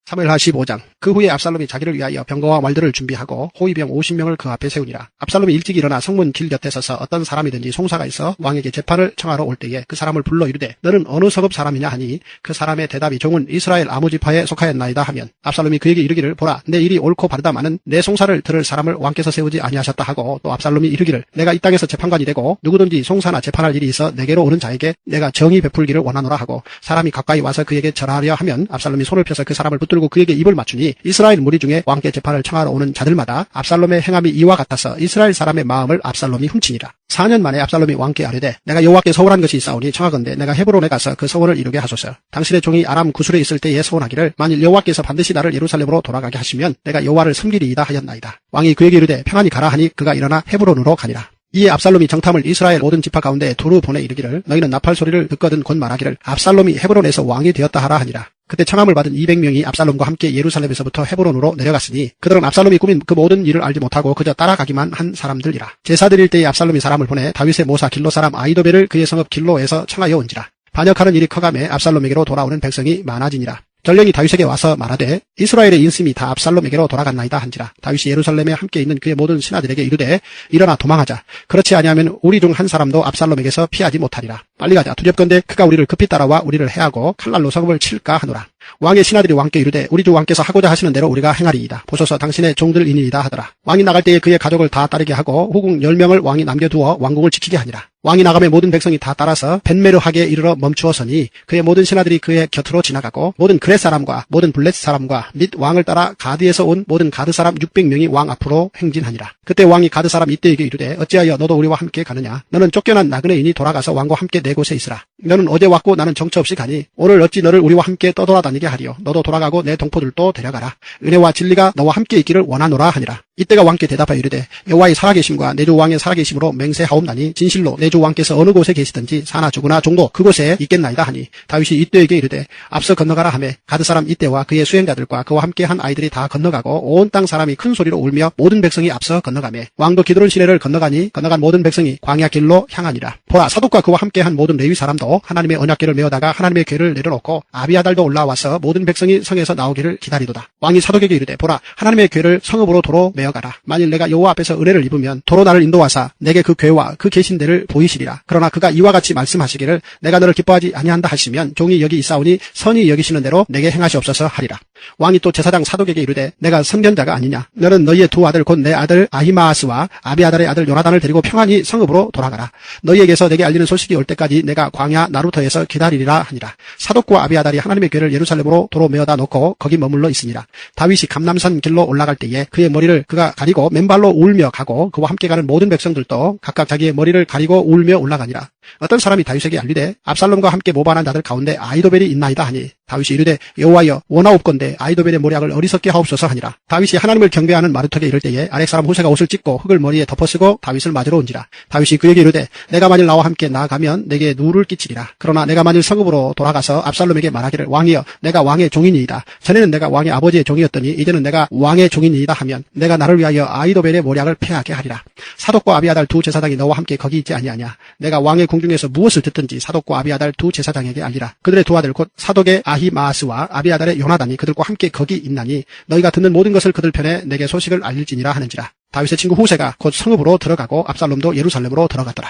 사무엘하 15장. 그 후에 압살롬이 자기를 위하여 병거와 말들을 준비하고 호위병 50명을 그 앞에 세우니라. 압살롬이 일찍 일어나 성문 길 곁에 서서 어떤 사람이든지 송사가 있어 왕에게 재판을 청하러 올 때에 그 사람을 불러 이르되 너는 어느 성읍 사람이냐 하니 그 사람의 대답이 종은 이스라엘 아무 지파에 속하였나이다 하면 압살롬이 그에게 이르기를 보라 내 일이 옳고 바르다마는 내 송사를 들을 사람을 왕께서 세우지 아니하셨다 하고 또 압살롬이 이르기를 내가 이 땅에서 재판관이 되고 누구든지 송사나 재판할 일이 있어 내게로 오는 자에게 내가 정의 베풀기를 원하노라 하고 사람이 가까이 와서 그에게 절하려 하면 압살롬이 손을 펴서 그 사람을 붙들고 그에게 입을 맞추니 이스라엘 무리 중에 왕께 재판을 청하러 오는 자들마다 압살롬의 행함이 이와 같아서 이스라엘 사람의 마음을 압살롬이 훔치니라. 4년 만에 압살롬이 왕께 아뢰되 내가 여호와께 서원한 것이 있사오니 청하건대 내가 헤브론에 가서 그 서원을 이루게 하소서. 당신의 종이 아람 구술에 있을 때에 서원하기를 만일 여호와께서 반드시 나를 예루살렘으로 돌아가게 하시면 내가 여호와를 섬기리이다 하였나이다. 왕이 그에게 이르되 평안히 가라 하니 그가 일어나 헤브론으로 가니라. 이에 압살롬이 정탐을 이스라엘 모든 지파 가운데 두루 보내 이르기를 너희는 나팔 소리를 듣거든 곧 말하기를 압살롬이 헤브론에서 왕이 되었다 하라 하니라. 그때 청함을 받은 200명이 압살롬과 함께 예루살렘에서부터 헤브론으로 내려갔으니 그들은 압살롬이 꾸민 그 모든 일을 알지 못하고 그저 따라가기만 한 사람들이라. 제사 드릴 때에 압살롬이 사람을 보내 다윗의 모사 길로 사람 아히도벨을 그의 성읍 길로에서 청하여 온지라. 반역하는 일이 커가매 압살롬에게로 돌아오는 백성이 많아지니라. 전령이 다윗에게 와서 말하되 이스라엘의 인심이 다 압살롬에게로 돌아갔나이다 한지라. 다윗이 예루살렘에 함께 있는 그의 모든 신하들에게 이르되 일어나 도망하자. 그렇지 아니하면 우리 중 한 사람도 압살롬에게서 피하지 못하리라. 빨리 가자. 두렵건대 그가 우리를 급히 따라와 우리를 해하고 칼날로 성읍을 칠까 하노라. 왕의 신하들이 왕께 이르되 우리 주 왕께서 하고자 하시는 대로 우리가 행하리이다. 보소서 당신의 종들이니이다 하더라. 왕이 나갈 때에 그의 가족을 다 따르게 하고 후궁 10명을 왕이 남겨두어 왕궁을 지키게 하니라. 왕이 나가매 모든 백성이 다 따라서 벤메르하게 이르러 멈추어서니 그의 모든 신하들이 그의 곁으로 지나가고 모든 그렛 사람과 모든 블렛 사람과 및 왕을 따라 가드에서 온 모든 가드 사람 600명이 왕 앞으로 행진하니라. 그때 왕이 가드 사람 이때에게 이르되 어찌하여 너도 우리와 함께 가느냐. 너는 쫓겨난 나그네이니 돌아가서 왕과 함께 내 곳에 있으라. 너는 어제 왔고 나는 정처 없이 가니 오늘 어찌 너를 우리와 함께 떠돌아다니게 하리요. 너도 돌아가고 내 동포들도 데려가라. 은혜와 진리가 너와 함께 있기를 원하노라 하니라. 이때가 왕께 대답하여 이르되 여호와의 살아계심과 내 주 왕의 살아계심으로 맹세하옵나니 진실로 내 주 왕께서 어느 곳에 계시든지 사나 죽으나 종도 그곳에 있겠나이다 하니 다윗이 이때에게 이르되 앞서 건너가라 하매 가드 사람 이때와 그의 수행자들과 그와 함께 한 아이들이 다 건너가고 온 땅 사람이 큰 소리로 울며 모든 백성이 앞서 건너가매 왕도 기드론 시내를 건너간 모든 백성이 광야 길로 향하니라. 보라 사독과 그와 함께 한 모든 레위 사람도 하나님의 언약궤를 메어다가 하나님의 궤를 내려놓고 아비아달도 올라와서 모든 백성이 성에서 나오기를 기다리도다. 왕이 사독에게 이르되 보라 하나님의 궤를 성읍으로 도로 메어가라. 만일 내가 여호와 앞에서 은혜를 입으면 도로 나를 인도하사 내게 그 궤와 그 계신 데를 보이시리라. 그러나 그가 이와 같이 말씀하시기를 내가 너를 기뻐하지 아니한다 하시면 종이 여기 있사오니 선이 여기시는 대로 내게 행하시옵소서 하리라. 왕이 또 제사장 사독에게 이르되 내가 선견자가 아니냐. 너는 너희의 두 아들 곧 내 아들 아히마아스와 아비아달의 아들 요나단을 데리고 평안히 성읍으로 돌아가라. 너희에게서 내게 알리는 소식이 올 때까지 내가 광야 나루터에서 기다리리라 하니라. 사독과 아비아달이 하나님의 궤를 예루살렘으로 도로 메어다 놓고 거기 머물러 있으니라. 다윗이 감람산 길로 올라갈 때에 그의 머리를 그가 가리고 맨발로 울며 가고 그와 함께 가는 모든 백성들도 각각 자기의 머리를 가리고 울며 올라가니라. 어떤 사람이 다윗에게 알리되 압살롬과 함께 모반한 자들 가운데 아히도벨이 있나이다 하니 다윗이 이르되 여호와여 원하옵건대 아히도벨의 모략을 어리석게 하옵소서 하니라. 다윗이 하나님을 경배하는 마르턱에 이를 때에 아렉 사람 호세가 옷을 찢고 흙을 머리에 덮어쓰고 다윗을 맞으러 온지라. 다윗이 그에게 이르되 내가 만일 나와 함께 나아가면 내게 누를 끼치리라. 그러나 내가 만일 성읍으로 돌아가서 압살롬에게 말하기를 왕이여 내가 왕의 종이니이다. 전에는 내가 왕의 아버지의 종이었더니 이제는 내가 왕의 종이니이다 하면 내가 나를 위하여 아히도벨의 모략을 패하게 하리라. 사독과 아비아달 두 제사장이 너와 함께 거기 있지 아니하냐. 내가 왕의 궁중에서 무엇을 듣든지 사독과 아비아달 두 제사장에게 알리라. 그들의 두 아들 곧 사독의 아히마아스와 아비아달의 요나단이 그들과 함께 거기 있나니 너희가 듣는 모든 것을 그들 편에 내게 소식을 알릴지니라 하는지라. 다윗의 친구 후세가 곧 성읍으로 들어가고 압살롬도 예루살렘으로 들어갔더라.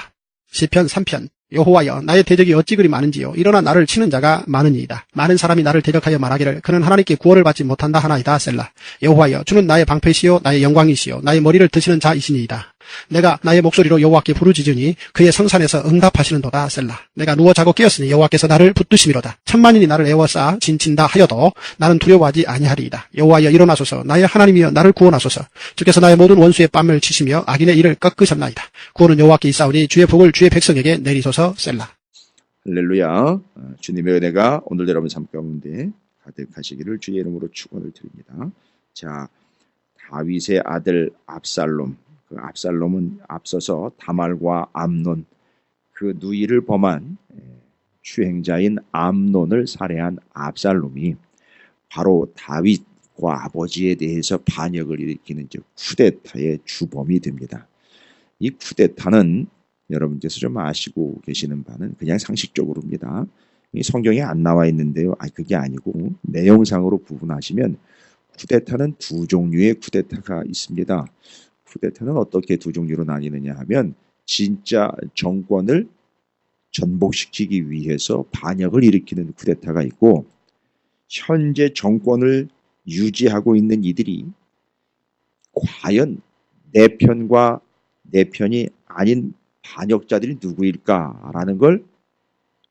시편 3편. 여호와여 나의 대적이 어찌 그리 많은지요. 일어나 나를 치는 자가 많으니이다. 많은 사람이 나를 대적하여 말하기를 그는 하나님께 구원을 받지 못한다 하나이다. 셀라. 여호와여 주는 나의 방패시요 나의 영광이시요 나의 머리를 드시는 자이시니이다. 내가 나의 목소리로 여호와께 부르짖으니 그의 성산에서 응답하시는도다. 셀라. 내가 누워 자고 깨었으니 여호와께서 나를 붙드심이로다. 천만인이 나를 애워싸 진친다 하여도 나는 두려워하지 아니하리이다. 여호와여 일어나소서. 나의 하나님이여 나를 구원하소서. 주께서 나의 모든 원수의 뺨을 치시며 악인의 일을 꺾으셨나이다. 구원은 여호와께 있사오니 주의 복을 주의 백성에게 내리소서. 셀라. 할렐루야. 주님의 은혜가 오늘도 여러분 삶 가운데 가득하시기를 주의 이름으로 축원을 드립니다. 자, 다윗의 아들 압살롬. 그 압살롬은 앞서서 다말과 암논 그 누이를 범한 추행자인 암논을 살해한 압살롬이 바로 다윗과 아버지에 대해서 반역을 일으키는 쿠데타의 주범이 됩니다. 이 쿠데타는 여러분께서 좀 아시고 계시는 바는 그냥 상식적으로입니다. 이 성경에 안 나와 있는데요. 그게 아니고 내용상으로 구분하시면 쿠데타는 두 종류의 쿠데타가 있습니다. 쿠데타는 어떻게 두 종류로 나뉘느냐 하면 진짜 정권을 전복시키기 위해서 반역을 일으키는 쿠데타가 있고 현재 정권을 유지하고 있는 이들이 과연 내 편과 내 편이 아닌 반역자들이 누구일까라는 걸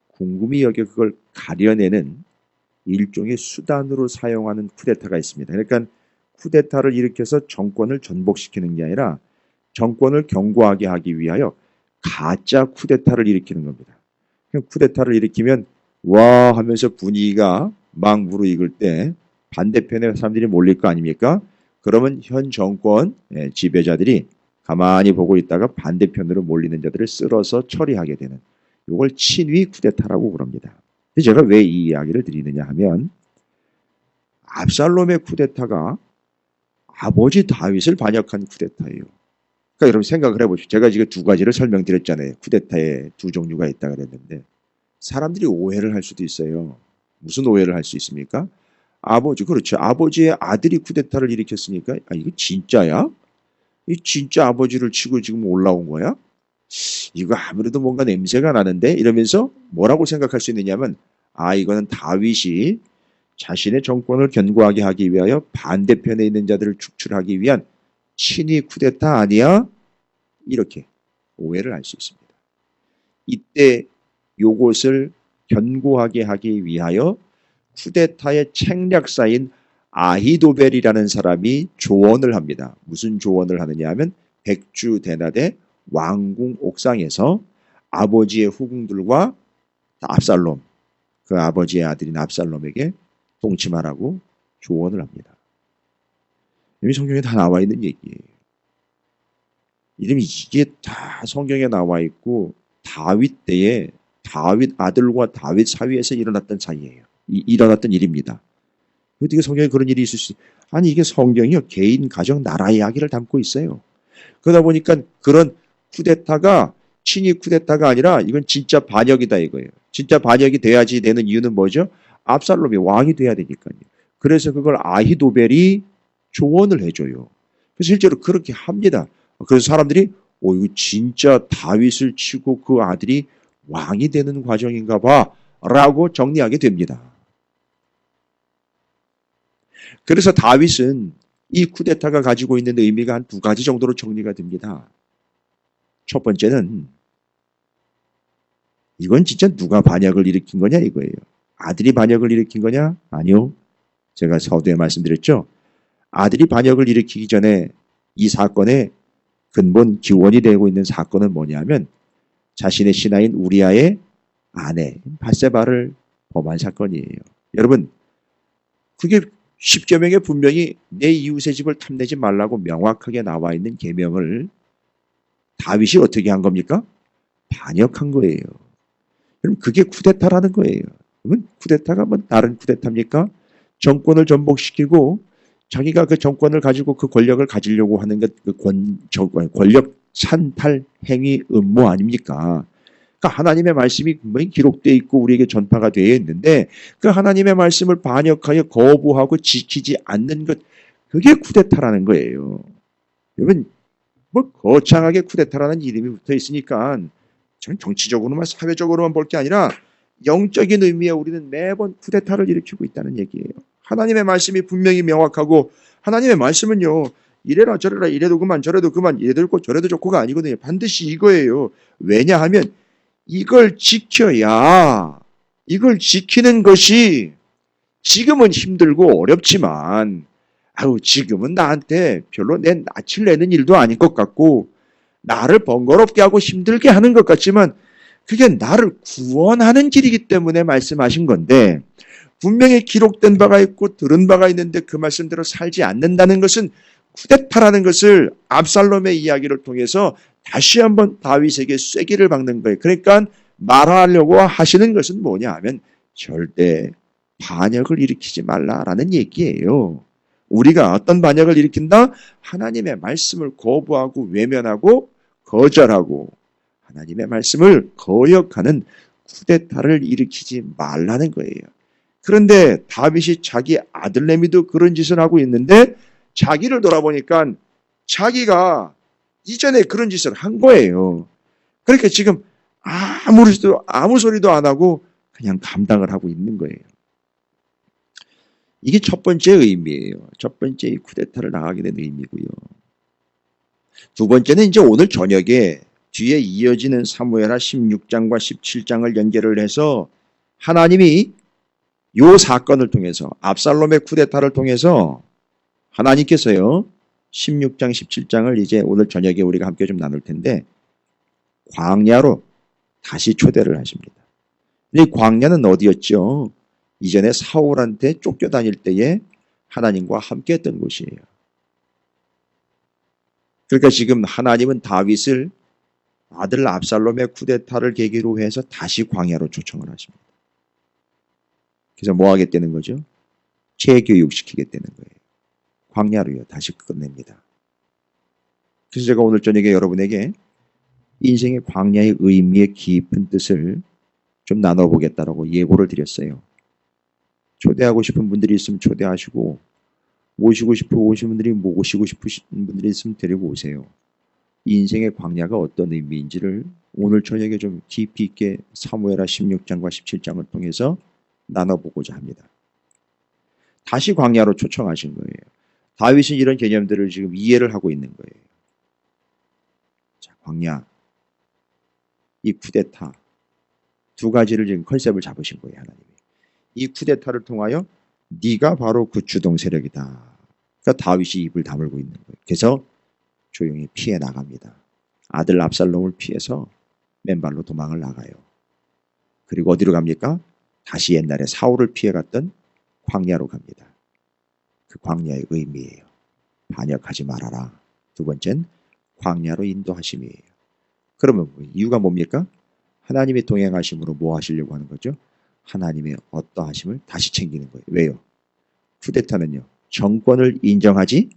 궁금히 여겨 그걸 가려내는 일종의 수단으로 사용하는 쿠데타가 있습니다. 그러니까 쿠데타를 일으켜서 정권을 전복시키는 게 아니라 정권을 견고하게 하기 위하여 가짜 쿠데타를 일으키는 겁니다. 쿠데타를 일으키면 와 하면서 분위기가 막 무르익을 때 반대편에 사람들이 몰릴 거 아닙니까? 그러면 현 정권 지배자들이 가만히 보고 있다가 반대편으로 몰리는 자들을 쓸어서 처리하게 되는 이걸 친위 쿠데타라고 그럽니다. 제가 왜 이 이야기를 드리느냐 하면 압살롬의 쿠데타가 아버지 다윗을 반역한 쿠데타예요. 그러니까 여러분 생각을 해보십시오. 제가 지금 두 가지를 설명드렸잖아요. 쿠데타에 두 종류가 있다 그랬는데 사람들이 오해를 할 수도 있어요. 무슨 오해를 할 수 있습니까? 그렇죠. 아버지의 아들이 쿠데타를 일으켰으니까 이거 진짜야? 이 진짜 아버지를 치고 지금 올라온 거야? 이거 아무래도 뭔가 냄새가 나는데 이러면서 뭐라고 생각할 수 있느냐면 이거는 다윗이 자신의 정권을 견고하게 하기 위하여 반대편에 있는 자들을 축출하기 위한 친위 쿠데타 아니야? 이렇게 오해를 할 수 있습니다. 이때 요것을 견고하게 하기 위하여 쿠데타의 책략사인 아히도벨이라는 사람이 조언을 합니다. 무슨 조언을 하느냐 하면 백주대낮에 왕궁 옥상에서 아버지의 후궁들과 압살롬, 그 아버지의 아들인 압살롬에게 동침하라고 조언을 합니다. 이미 성경에 다 나와 있는 얘기예요. 이게 다 성경에 나와 있고 다윗 때에 다윗 아들과 다윗 사위에서 일어났던 사이예요. 일어났던 일입니다. 어떻게 성경에 그런 일이 있을 수 이게 성경이요. 개인, 가정, 나라 이야기를 담고 있어요. 그러다 보니까 그런 쿠데타가 친위 쿠데타가 아니라 이건 진짜 반역이다 이거예요. 진짜 반역이 돼야지 되는 이유는 뭐죠? 압살롬이 왕이 돼야 되니까요. 그래서 그걸 아히도벨이 조언을 해줘요. 그래서 실제로 그렇게 합니다. 그래서 사람들이 이거 진짜 다윗을 치고 그 아들이 왕이 되는 과정인가 봐 라고 정리하게 됩니다. 그래서 다윗은 이 쿠데타가 가지고 있는 의미가 한 두 가지 정도로 정리가 됩니다. 첫 번째는 이건 진짜 누가 반역을 일으킨 거냐 이거예요. 아들이 반역을 일으킨 거냐? 아니요. 제가 서두에 말씀드렸죠. 아들이 반역을 일으키기 전에 이 사건의 근본 기원이 되고 있는 사건은 뭐냐면 자신의 신하인 우리아의 아내 밧세바를 범한 사건이에요. 여러분 그게 십계명에 분명히 내 이웃의 집을 탐내지 말라고 명확하게 나와 있는 계명을 다윗이 어떻게 한 겁니까? 반역한 거예요. 그럼 그게 쿠데타라는 거예요. 그러면 쿠데타가 뭐 다른 쿠데타입니까? 정권을 전복시키고 자기가 그 정권을 가지고 그 권력을 가지려고 하는 것, 권력 찬탈 행위 음모 아닙니까? 그러니까 하나님의 말씀이 분명히 기록되어 있고 우리에게 전파가 되어 있는데 그 하나님의 말씀을 반역하여 거부하고 지키지 않는 것, 그게 쿠데타라는 거예요. 여러분 뭐 거창하게 쿠데타라는 이름이 붙어 있으니까 정치적으로만 사회적으로만 볼 게 아니라 영적인 의미에 우리는 매번 쿠데타를 일으키고 있다는 얘기예요. 하나님의 말씀이 분명히 명확하고 하나님의 말씀은요. 이래라 저래라 이래도 그만 저래도 그만 이래도 좋고 저래도 좋고가 아니거든요. 반드시 이거예요. 왜냐하면 이걸 지켜야 이걸 지키는 것이 지금은 힘들고 어렵지만 지금은 나한테 별로 내 낯을 내는 일도 아닌 것 같고 나를 번거롭게 하고 힘들게 하는 것 같지만 그게 나를 구원하는 길이기 때문에 말씀하신 건데 분명히 기록된 바가 있고 들은 바가 있는데 그 말씀대로 살지 않는다는 것은 쿠데타라는 것을 압살롬의 이야기를 통해서 다시 한번 다윗에게 쐐기를 박는 거예요. 그러니까 말하려고 하시는 것은 뭐냐 하면 절대 반역을 일으키지 말라라는 얘기예요. 우리가 어떤 반역을 일으킨다? 하나님의 말씀을 거부하고 외면하고 거절하고 하나님의 말씀을 거역하는 쿠데타를 일으키지 말라는 거예요. 그런데 다윗이 자기 아들내미도 그런 짓을 하고 있는데 자기를 돌아보니까 자기가 이전에 그런 짓을 한 거예요. 그러니까 지금 아무 소리도 안 하고 그냥 감당을 하고 있는 거예요. 이게 첫 번째 의미예요. 첫 번째 이 쿠데타를 당하게 된 의미고요. 두 번째는 이제 오늘 저녁에 뒤에 이어지는 사무엘하 16장과 17장을 연결을 해서 하나님이 이 사건을 통해서 압살롬의 쿠데타를 통해서 하나님께서요 16장 17장을 이제 오늘 저녁에 우리가 함께 좀 나눌 텐데 광야로 다시 초대를 하십니다. 이 광야는 어디였죠? 이전에 사울한테 쫓겨다닐 때에 하나님과 함께 했던 곳이에요. 그러니까 지금 하나님은 다윗을 아들 압살롬의 쿠데타를 계기로 해서 다시 광야로 초청을 하십니다. 그래서 뭐 하겠다는 거죠? 재교육시키겠다는 거예요. 광야로요. 다시 끝냅니다. 그래서 제가 오늘 저녁에 여러분에게 인생의 광야의 의미의 깊은 뜻을 좀 나눠보겠다라고 예고를 드렸어요. 초대하고 싶은 분들이 있으면 초대하시고 모시고 싶어 오신 분들이 모시고 싶으신 분들이 있으면 데리고 오세요. 인생의 광야가 어떤 의미인지를 오늘 저녁에 좀 깊이 있게 사무엘하 16장과 17장을 통해서 나눠보고자 합니다. 다시 광야로 초청하신 거예요. 다윗은 이런 개념들을 지금 이해를 하고 있는 거예요. 자, 광야, 이 쿠데타 두 가지를 지금 컨셉을 잡으신 거예요. 하나님이. 이 쿠데타를 통하여 네가 바로 그 주동 세력이다. 그러니까 다윗이 입을 다물고 있는 거예요. 그래서 조용히 피해 나갑니다. 아들 압살롬을 피해서 맨발로 도망을 나가요. 그리고 어디로 갑니까? 다시 옛날에 사울을 피해갔던 광야로 갑니다. 그 광야의 의미예요. 반역하지 말아라. 두 번째는 광야로 인도하심이에요. 그러면 이유가 뭡니까? 하나님의 동행하심으로 뭐 하시려고 하는 거죠? 하나님의 어떠하심을 다시 챙기는 거예요. 왜요? 쿠데타는요. 정권을 인정하지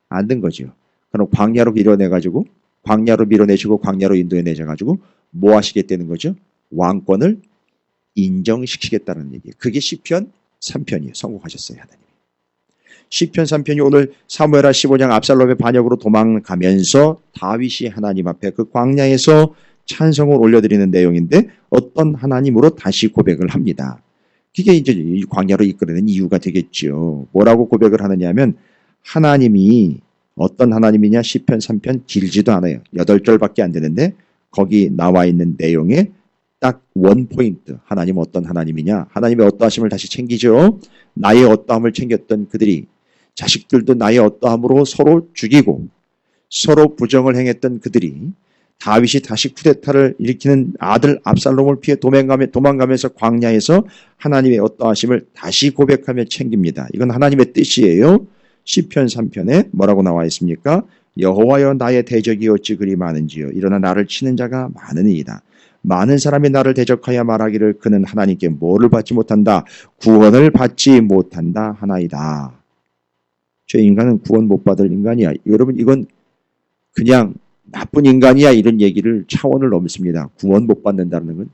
않는 거죠. 그럼 광야로 밀어내시고 광야로 인도해내셔가지고 뭐 하시겠다는 거죠? 왕권을 인정시키겠다는 얘기예요. 그게 시편 3편이에요. 성공하셨어요. 하나님이. 시편 3편이 오늘 사무엘하 15장 압살롬의 반역으로 도망가면서 다윗이 하나님 앞에 그 광야에서 찬송을 올려드리는 내용인데 어떤 하나님으로 다시 고백을 합니다. 그게 이제 광야로 이끌어낸 이유가 되겠죠. 뭐라고 고백을 하느냐 하면 하나님이 어떤 하나님이냐 시편 3편 길지도 않아요. 8절밖에 안 되는데 거기 나와 있는 내용에 딱 원 포인트 하나님 어떤 하나님이냐 하나님의 어떠하심을 다시 챙기죠. 나의 어떠함을 챙겼던 그들이 자식들도 나의 어떠함으로 서로 죽이고 서로 부정을 행했던 그들이 다윗이 다시 쿠데타를 일으키는 아들 압살롬을 피해 도망가면서 광야에서 하나님의 어떠하심을 다시 고백하며 챙깁니다. 이건 하나님의 뜻이에요. 시편 3편에 뭐라고 나와 있습니까? 여호와여 나의 대적이 어찌 그리 많은지요. 일어나 나를 치는 자가 많으니이다. 많은 사람이 나를 대적하여 말하기를 그는 하나님께 뭐를 받지 못한다. 구원을 받지 못한다 하나이다. 저 인간은 구원 못 받을 인간이야. 여러분 이건 그냥 나쁜 인간이야 이런 얘기를 차원을 넘습니다. 구원 못 받는다는 건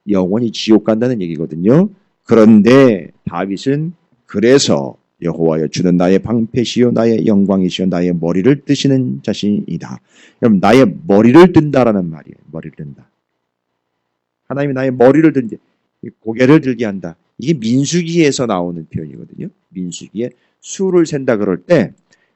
영원히 지옥 간다는 얘기거든요. 그런데 다윗은 그래서 여호와여 주는 나의 방패시요 나의 영광이시요 나의 머리를 뜨시는 자신이다. 여러분 나의 머리를 든다라는 말이에요. 머리를 든다. 하나님이 나의 머리를 든지 고개를 들게 한다. 이게 민수기에서 나오는 표현이거든요. 민수기에 수를 센다 그럴 때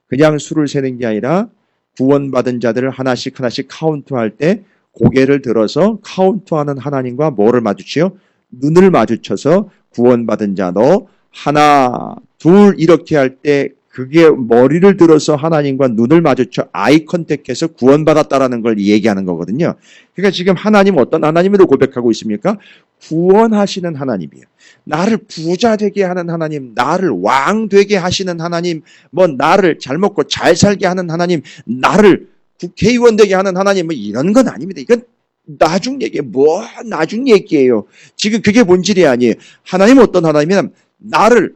그냥 수를 세는 게 아니라 구원받은 자들을 하나씩 카운트할 때 고개를 들어서 카운트하는 하나님과 뭐를 마주치요? 눈을 마주쳐서 구원받은 자 너 하나 둘 이렇게 할 때 그게 머리를 들어서 하나님과 눈을 마주쳐 아이 컨택해서 구원받았다라는 걸 얘기하는 거거든요. 그러니까 지금 하나님 어떤 하나님으로 고백하고 있습니까? 구원하시는 하나님이에요. 나를 부자 되게 하는 하나님, 나를 왕 되게 하시는 하나님, 뭐 나를 잘 먹고 잘 살게 하는 하나님, 나를 국회의원 되게 하는 하나님, 뭐 이런 건 아닙니다. 이건 나중 얘기예요. 뭐 나중 얘기예요. 지금 그게 본질이 아니에요. 하나님은 어떤 하나님이냐면 나를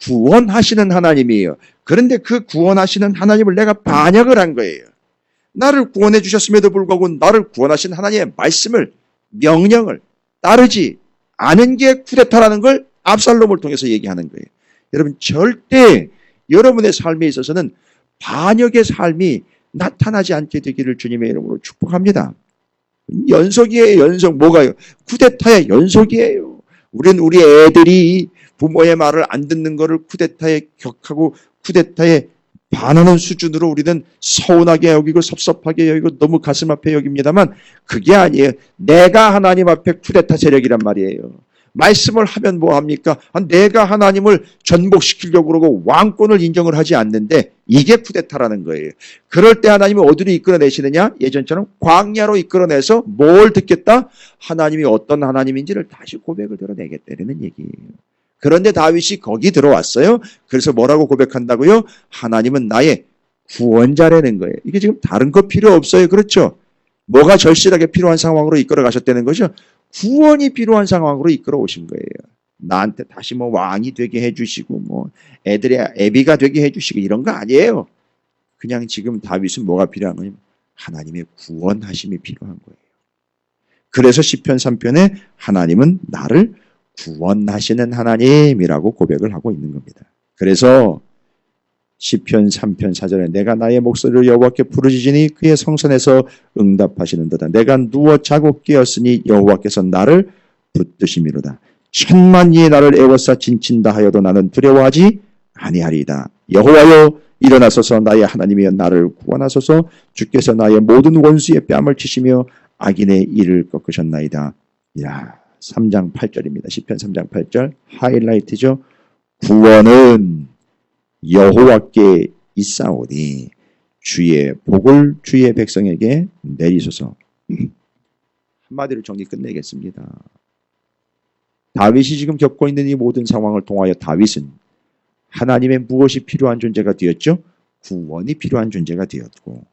구원하시는 하나님이에요. 그런데 그 구원하시는 하나님을 내가 반역을 한 거예요. 나를 구원해 주셨음에도 불구하고 나를 구원하신 하나님의 말씀을, 명령을 따르지 않은 게 쿠데타라는 걸 압살롬을 통해서 얘기하는 거예요. 여러분 절대 여러분의 삶에 있어서는 반역의 삶이 나타나지 않게 되기를 주님의 이름으로 축복합니다. 연속이에요. 연속. 뭐가요? 쿠데타의 연속이에요. 우리 애들이 부모의 말을 안 듣는 거를 쿠데타에 격하고 쿠데타에 반하는 수준으로 우리는 서운하게 여기고 섭섭하게 여기고 너무 가슴 아프게 여깁니다만 그게 아니에요. 내가 하나님 앞에 쿠데타 세력이란 말이에요. 말씀을 하면 뭐합니까? 내가 하나님을 전복시키려고 그러고 왕권을 인정을 하지 않는데 이게 쿠데타라는 거예요. 그럴 때 하나님이 어디로 이끌어내시느냐? 예전처럼 광야로 이끌어내서 뭘 듣겠다? 하나님이 어떤 하나님인지를 다시 고백을 드러내겠다는 얘기예요. 그런데 다윗이 거기 들어왔어요. 그래서 뭐라고 고백한다고요? 하나님은 나의 구원자라는 거예요. 이게 지금 다른 거 필요 없어요. 그렇죠? 뭐가 절실하게 필요한 상황으로 이끌어 가셨다는 거죠? 구원이 필요한 상황으로 이끌어 오신 거예요. 나한테 다시 뭐 왕이 되게 해주시고 뭐 애들의 애비가 되게 해주시고 이런 거 아니에요. 그냥 지금 다윗은 뭐가 필요한 거냐면 하나님의 구원하심이 필요한 거예요. 그래서 시편 3편에 하나님은 나를 구원하시는 하나님이라고 고백을 하고 있는 겁니다. 그래서 시편 3편 4절에 내가 나의 목소리를 여호와께 부르짖으니 그의 성전에서 응답하시는도다. 내가 누워 자고 깨었으니 여호와께서 나를 붙드심이로다. 천만리에 나를 애워싸 진친다 하여도 나는 두려워하지 아니하리이다. 여호와여 일어나소서 나의 하나님이여 나를 구원하소서. 주께서 나의 모든 원수의 뺨을 치시며 악인의 이를 꺾으셨나이다. 야, 3장 8절입니다. 시편 3장 8절 하이라이트죠. 구원은 여호와께 있사오니 주의 복을 주의 백성에게 내리소서. 한마디로 정리 끝내겠습니다. 다윗이 지금 겪고 있는 이 모든 상황을 통하여 다윗은 하나님의 무엇이 필요한 존재가 되었죠? 구원이 필요한 존재가 되었고,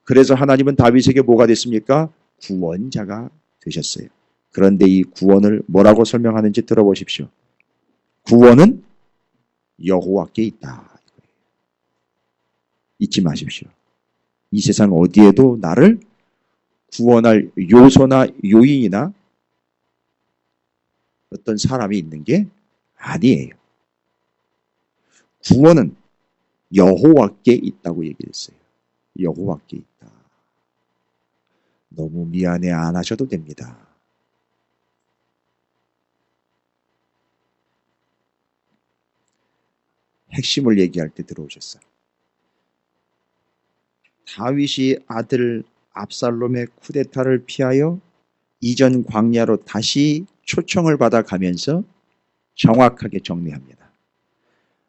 그래서 하나님은 다윗에게 뭐가 됐습니까? 구원자가 되셨어요. 그런데 이 구원을 뭐라고 설명하는지 들어보십시오. 구원은 여호와께 있다. 잊지 마십시오. 이 세상 어디에도 나를 구원할 요소나 요인이나 어떤 사람이 있는 게 아니에요. 구원은 여호와께 있다고 얘기했어요. 여호와께 있다. 너무 미안해 안 하셔도 됩니다. 핵심을 얘기할 때 들어오셨어요. 다윗이 아들 압살롬의 쿠데타를 피하여 이전 광야로 다시 초청을 받아가면서 정확하게 정리합니다.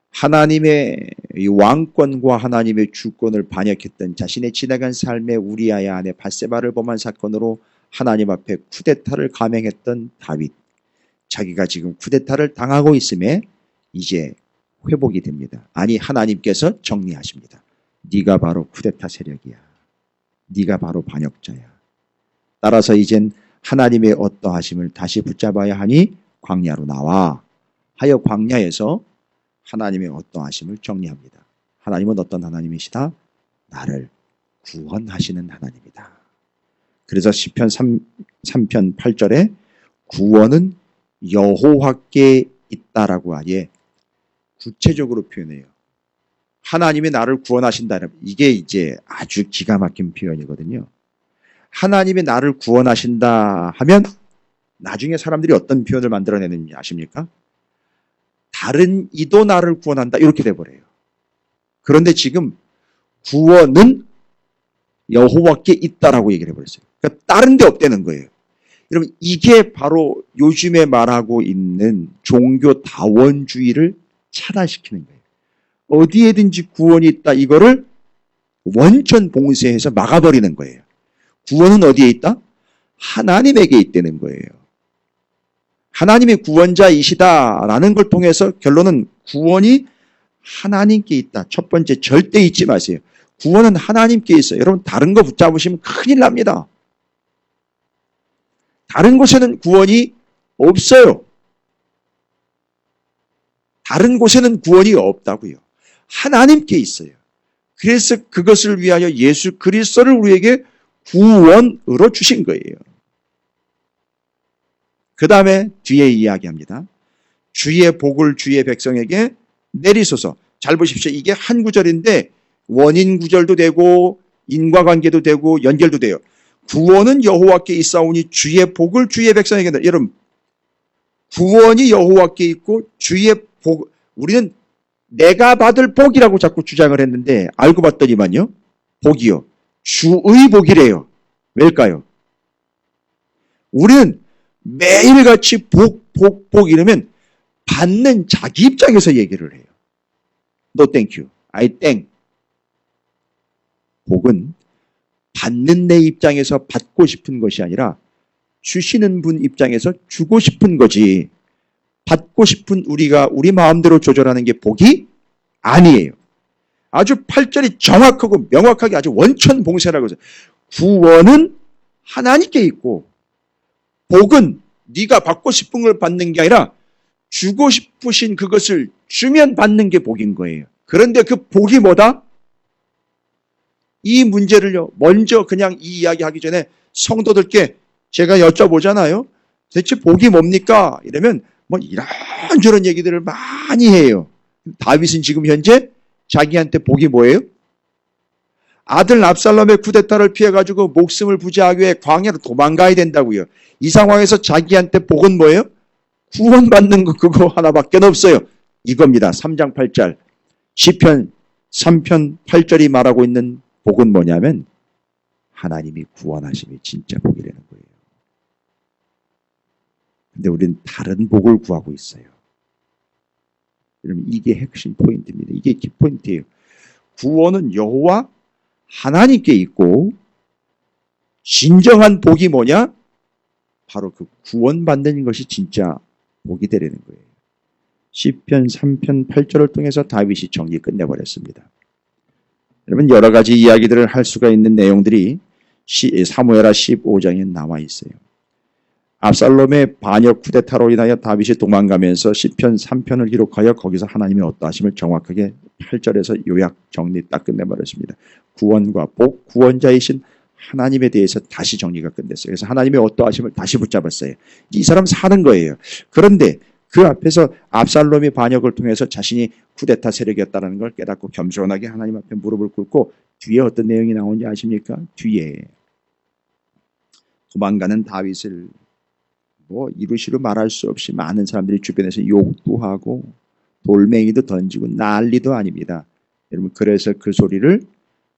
하나님의 왕권과 하나님의 주권을 반역했던 자신의 지나간 삶의 우리아의 아내 밧세바를 범한 사건으로 하나님 앞에 쿠데타를 감행했던 다윗. 자기가 지금 쿠데타를 당하고 있음에 이제 회복이 됩니다. 아니, 하나님께서 정리하십니다. 네가 바로 쿠데타 세력이야. 네가 바로 반역자야. 따라서 이젠 하나님의 어떠하심을 다시 붙잡아야 하니 광야로 나와 하여 광야에서 하나님의 어떠하심을 정리합니다. 하나님은 어떤 하나님이시다? 나를 구원하시는 하나님이다. 그래서 시편 3편 8절에 구원은 여호와께 있다라고 하기에 구체적으로 표현해요. 하나님이 나를 구원하신다. 이게 이제 아주 기가 막힌 표현이거든요. 하나님이 나를 구원하신다 하면 나중에 사람들이 어떤 표현을 만들어내는지 아십니까? 다른 이도 나를 구원한다. 이렇게 돼버려요. 그런데 지금 구원은 여호와께 있다라고 얘기를 해버렸어요. 그러니까 다른 데 없다는 거예요. 여러분, 이게 바로 요즘에 말하고 있는 종교다원주의를 차단시키는 거예요. 어디에든지 구원이 있다. 이거를 원천 봉쇄해서 막아버리는 거예요. 구원은 어디에 있다? 하나님에게 있다는 거예요. 하나님이 구원자이시다라는 걸 통해서 결론은 구원이 하나님께 있다. 첫 번째, 절대 잊지 마세요. 구원은 하나님께 있어요. 여러분, 다른 거 붙잡으시면 큰일 납니다. 다른 곳에는 구원이 없어요. 다른 곳에는 구원이 없다고요. 하나님께 있어요. 그래서 그것을 위하여 예수 그리스도를 우리에게 구원으로 주신 거예요. 그 다음에 뒤에 이야기합니다. 주의 복을 주의 백성에게 내리소서. 잘 보십시오. 이게 한 구절인데 원인 구절도 되고 인과관계도 되고 연결도 돼요. 구원은 여호와께 있사오니 주의 복을 주의 백성에게 내리소서. 여러분, 구원이 여호와께 있고 주의 복, 우리는 내가 받을 복이라고 자꾸 주장을 했는데 알고 봤더니만요. 복이요. 주의 복이래요. 왜일까요? 우리는 매일같이 복 이러면 받는 자기 입장에서 얘기를 해요. No thank you. I thank. 복은 받는 내 입장에서 받고 싶은 것이 아니라 주시는 분 입장에서 주고 싶은 거지. 받고 싶은 우리가 우리 마음대로 조절하는 게 복이 아니에요. 아주 8절이 정확하고 명확하게 아주 원천봉쇄라고 해서 구원은 하나님께 있고 복은 네가 받고 싶은 걸 받는 게 아니라 주고 싶으신 그것을 주면 받는 게 복인 거예요. 그런데 그 복이 뭐다? 이 문제를요. 먼저 그냥 이 이야기 하기 전에 성도들께 제가 여쭤보잖아요. 대체 복이 뭡니까? 이러면 뭐 이런저런 얘기들을 많이 해요. 다윗은 지금 현재 자기한테 복이 뭐예요? 아들 압살롬의 쿠데타를 피해가지고 목숨을 부지하기 위해 광야로 도망가야 된다고요. 이 상황에서 자기한테 복은 뭐예요? 구원받는 거 그거 하나밖에 없어요. 이겁니다. 3장 8절. 시편 3편 8절이 말하고 있는 복은 뭐냐면 하나님이 구원하심이 진짜 복이라는 거예요. 근데 우리는 다른 복을 구하고 있어요. 여러분 이게 핵심 포인트입니다. 이게 키포인트예요. 구원은 여호와 하나님께 있고 진정한 복이 뭐냐? 바로 그 구원받는 것이 진짜 복이 되려는 거예요. 시편 3편 8절을 통해서 다윗이 정리 끝내버렸습니다. 여러분 여러 가지 이야기들을 할 수가 있는 내용들이 사무엘하 15장에 나와 있어요. 압살롬의 반역 쿠데타로 인하여 다윗이 도망가면서 시편 3편을 기록하여 거기서 하나님의 어떠하심을 정확하게 8절에서 요약 정리 딱 끝내버렸습니다. 구원과 복, 구원자이신 하나님에 대해서 다시 정리가 끝냈어요. 그래서 하나님의 어떠하심을 다시 붙잡았어요. 이 사람 사는 거예요. 그런데 그 앞에서 압살롬의 반역을 통해서 자신이 쿠데타 세력이었다는 걸 깨닫고 겸손하게 하나님 앞에 무릎을 꿇고 뒤에 어떤 내용이 나오는지 아십니까? 뒤에 도망가는 다윗을 뭐 이루시로 말할 수 없이 많은 사람들이 주변에서 욕도 하고 돌멩이도 던지고 난리도 아닙니다. 여러분 그래서 그 소리를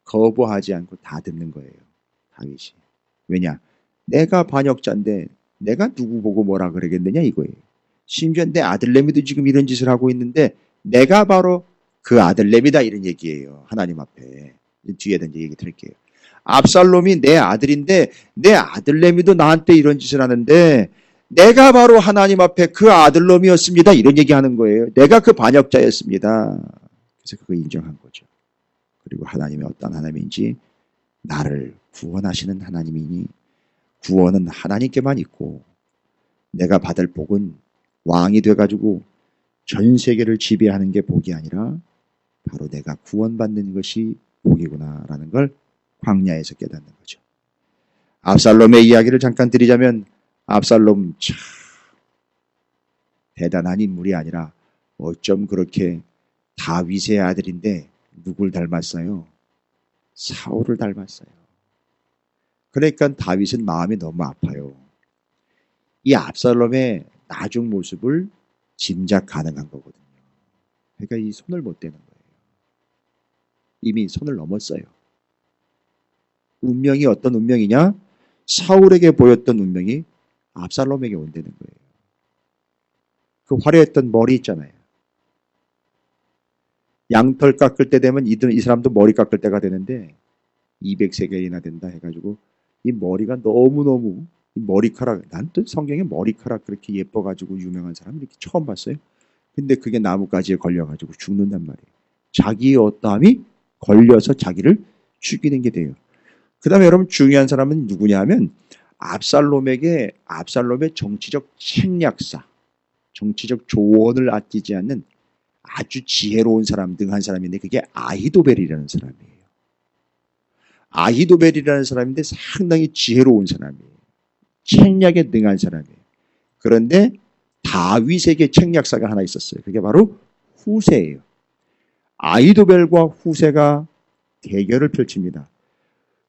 거부하지 않고 다 듣는 거예요. 다윗이. 왜냐? 내가 반역자인데 내가 누구 보고 뭐라 그러겠느냐 이거예요. 심지어 내 아들내미도 지금 이런 짓을 하고 있는데 내가 바로 그 아들내미다 이런 얘기예요. 하나님 앞에. 뒤에다 이제 얘기 드릴게요. 압살롬이 내 아들인데 내 아들내미도 나한테 이런 짓을 하는데 내가 바로 하나님 앞에 그 아들놈이었습니다. 이런 얘기하는 거예요. 내가 그 반역자였습니다. 그래서 그거 인정한 거죠. 그리고 하나님이 어떤 하나님인지 나를 구원하시는 하나님이니 구원은 하나님께만 있고 내가 받을 복은 왕이 돼가지고 전 세계를 지배하는 게 복이 아니라 바로 내가 구원받는 것이 복이구나라는 걸 광야에서 깨닫는 거죠. 압살롬의 이야기를 잠깐 드리자면 압살롬 참 대단한 인물이 아니라 어쩜 그렇게 다윗의 아들인데 누굴 닮았어요? 사울을 닮았어요. 그러니까 다윗은 마음이 너무 아파요. 이 압살롬의 나중 모습을 짐작 가능한 거거든요. 그러니까 이 손을 못 대는 거예요. 이미 손을 넘었어요. 운명이 어떤 운명이냐? 사울에게 보였던 운명이 압살롬에게 온다는 거예요. 그 화려했던 머리 있잖아요. 양털 깎을 때 되면 이 사람도 머리 깎을 때가 되는데 200세겔이나 된다 해가지고 이 머리가 너무너무 이 머리카락, 난 또 성경에 머리카락 그렇게 예뻐가지고 유명한 사람 이렇게 처음 봤어요. 근데 그게 나뭇가지에 걸려가지고 죽는단 말이에요. 자기의 어떠함이 걸려서 자기를 죽이는 게 돼요. 그 다음에 여러분 중요한 사람은 누구냐 하면 압살롬의 정치적 책략사, 정치적 조언을 아끼지 않는 아주 지혜로운 사람, 능한 사람인데 그게 아히도벨이라는 사람이에요. 아히도벨이라는 사람인데 상당히 지혜로운 사람이에요. 책략에 능한 사람이에요. 그런데 다윗에게 책략사가 하나 있었어요. 그게 바로 후세예요. 아히도벨과 후세가 대결을 펼칩니다.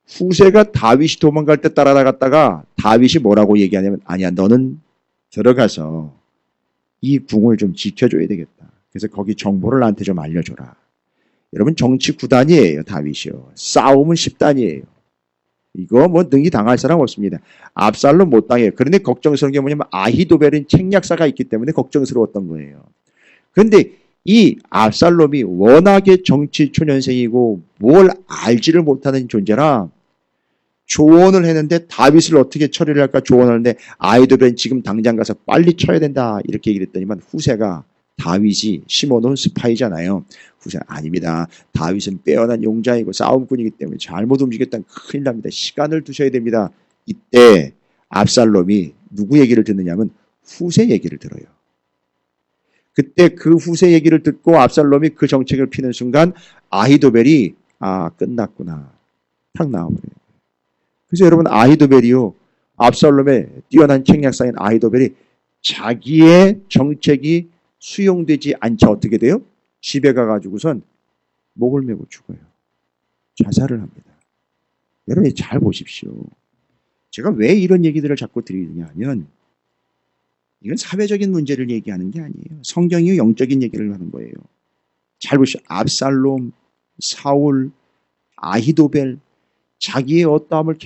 후세가 다윗이 도망갈 때 따라나갔다가 다윗이 뭐라고 얘기하냐면 아니야 너는 들어가서 이 궁을 좀 지켜줘야 되겠다. 그래서 거기 정보를 나한테 좀 알려줘라. 여러분 정치 9단이에요. 다윗이요. 싸움은 10단이에요. 이거 뭐 능히 당할 사람 없습니다. 압살롬 못 당해요. 그런데 걱정스러운 게 뭐냐면 아히도벨은 책략사가 있기 때문에 걱정스러웠던 거예요. 그런데 이 압살롬이 워낙에 정치 초년생이고 뭘 알지를 못하는 존재라 조언을 했는데 다윗을 어떻게 처리를 할까 조언을 하는데 아히도벨은 지금 당장 가서 빨리 쳐야 된다 이렇게 얘기를 했더니만 후세가 다윗이 심어놓은 스파이잖아요. 후세는 아닙니다. 다윗은 빼어난 용자이고 싸움꾼이기 때문에 잘못 움직였다면 큰일 납니다. 시간을 두셔야 됩니다. 이때 압살롬이 누구 얘기를 듣느냐면 후세 얘기를 들어요. 그때 그 후세 얘기를 듣고 압살롬이 그 정책을 피는 순간 아히도벨이 끝났구나 탁 나와버려요. 그래서 여러분 아히도벨이요. 압살롬의 뛰어난 책략사인 아히도벨이 자기의 정책이 수용되지 않자 어떻게 돼요? 집에 가가지고선 목을 메고 죽어요. 자살을 합니다. 여러분 잘 보십시오. 제가 왜 이런 얘기들을 자꾸 드리느냐 하면 이건 사회적인 문제를 얘기하는 게 아니에요. 성경이 영적인 얘기를 하는 거예요. 잘 보시오. 압살롬, 사울, 아히도벨 자기의 어떠함을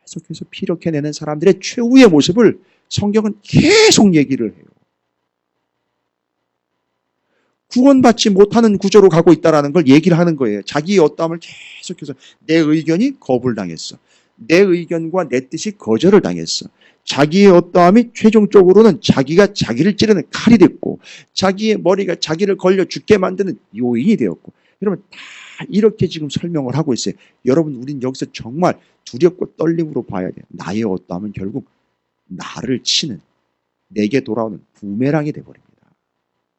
계속해서 피력해내는 사람들의 최후의 모습을 성경은 계속 얘기를 해요. 구원받지 못하는 구조로 가고 있다는 걸 얘기를 하는 거예요. 자기의 어떠함을 계속해서 내 의견이 거부당했어. 내 의견과 내 뜻이 거절을 당했어. 자기의 어떠함이 최종적으로는 자기가 자기를 찌르는 칼이 됐고 자기의 머리가 자기를 걸려 죽게 만드는 요인이 되었고 여러분 다 이렇게 지금 설명을 하고 있어요. 여러분 우린 여기서 정말 두렵고 떨림으로 봐야 돼요. 나의 어떠함은 결국 나를 치는 내게 돌아오는 부메랑이 돼버립니다.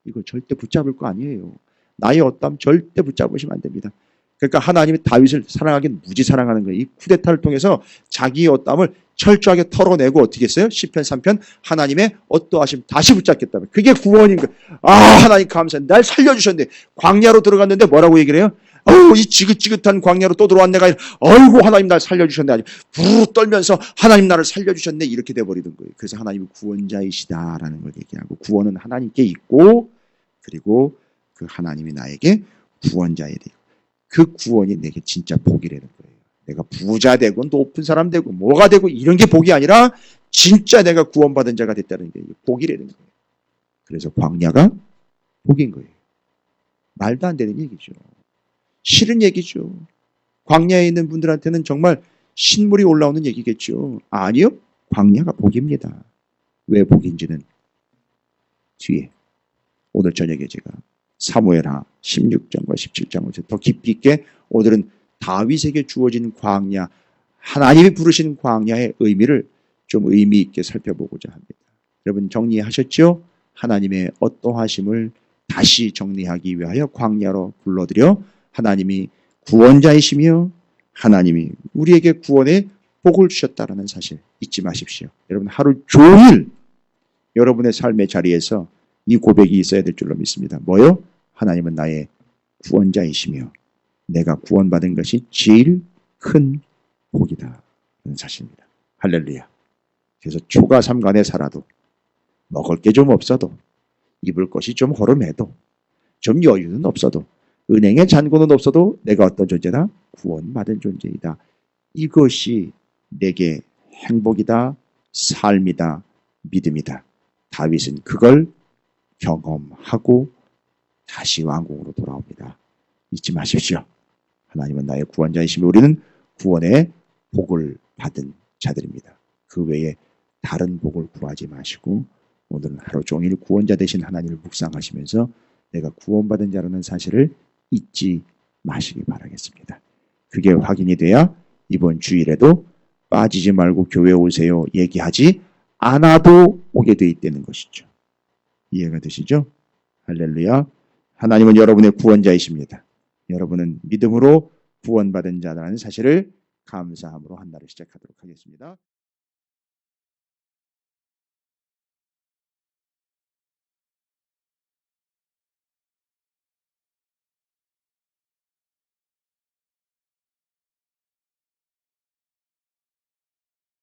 이걸 절대 붙잡을 거 아니에요. 나의 어떠함 절대 붙잡으시면 안 됩니다. 그러니까 하나님이 다윗을 사랑하긴 무지 사랑하는 거예요. 이 쿠데타를 통해서 자기의 어떠함을 철저하게 털어내고 어떻게 했어요? 시편 3편 하나님의 어떠하심 다시 붙잡겠다면 그게 구원인 거예요. 하나님 감사해. 날 살려주셨네. 광야로 들어갔는데 뭐라고 얘기를 해요? 이 지긋지긋한 광야로 또 들어왔네. 어이구 하나님 날 살려주셨네. 아니 부르르 떨면서 하나님 나를 살려주셨네. 이렇게 돼버리는 거예요. 그래서 하나님이 구원자이시다라는 걸 얘기하고 구원은 하나님께 있고 그리고 그 하나님이 나에게 구원자에 대해 그 구원이 내게 진짜 복이라는 거예요. 내가 부자 되고 높은 사람 되고 뭐가 되고 이런 게 복이 아니라 진짜 내가 구원받은 자가 됐다는 게 복이라는 거예요. 그래서 광야가 복인 거예요. 말도 안 되는 얘기죠. 싫은 얘기죠. 광야에 있는 분들한테는 정말 신물이 올라오는 얘기겠죠. 아니요. 광야가 복입니다. 왜 복인지는 뒤에 오늘 저녁에 제가 사무엘하 16장과 17장을 더 깊이 있게 오늘은 다윗에게 주어진 광야, 하나님이 부르신 광야의 의미를 좀 의미 있게 살펴보고자 합니다. 여러분 정리하셨죠? 하나님의 어떠하심을 다시 정리하기 위하여 광야로 불러들여 하나님이 구원자이시며 하나님이 우리에게 구원의 복을 주셨다는 사실 잊지 마십시오. 여러분 하루 종일 여러분의 삶의 자리에서 이 고백이 있어야 될 줄로 믿습니다. 뭐요? 하나님은 나의 구원자이시며 내가 구원받은 것이 제일 큰 복이다. 이런 사실입니다. 할렐루야. 그래서 초가 삼간에 살아도 먹을 게 좀 없어도 입을 것이 좀 허름해도 좀 여유는 없어도 은행에 잔고는 없어도 내가 어떤 존재다? 구원받은 존재이다. 이것이 내게 행복이다, 삶이다, 믿음이다. 다윗은 그걸 경험하고 다시 왕궁으로 돌아옵니다. 잊지 마십시오. 하나님은 나의 구원자이시며 우리는 구원의 복을 받은 자들입니다. 그 외에 다른 복을 구하지 마시고 오늘은 하루 종일 구원자 되신 하나님을 묵상하시면서 내가 구원받은 자라는 사실을 잊지 마시기 바라겠습니다. 그게 확인이 돼야 이번 주일에도 빠지지 말고 교회 오세요 얘기하지 않아도 오게 돼 있다는 것이죠. 이해가 되시죠? 할렐루야. 하나님은 여러분의 구원자이십니다. 여러분은 믿음으로 구원받은 자라는 사실을 감사함으로 한 날을 시작하도록 하겠습니다.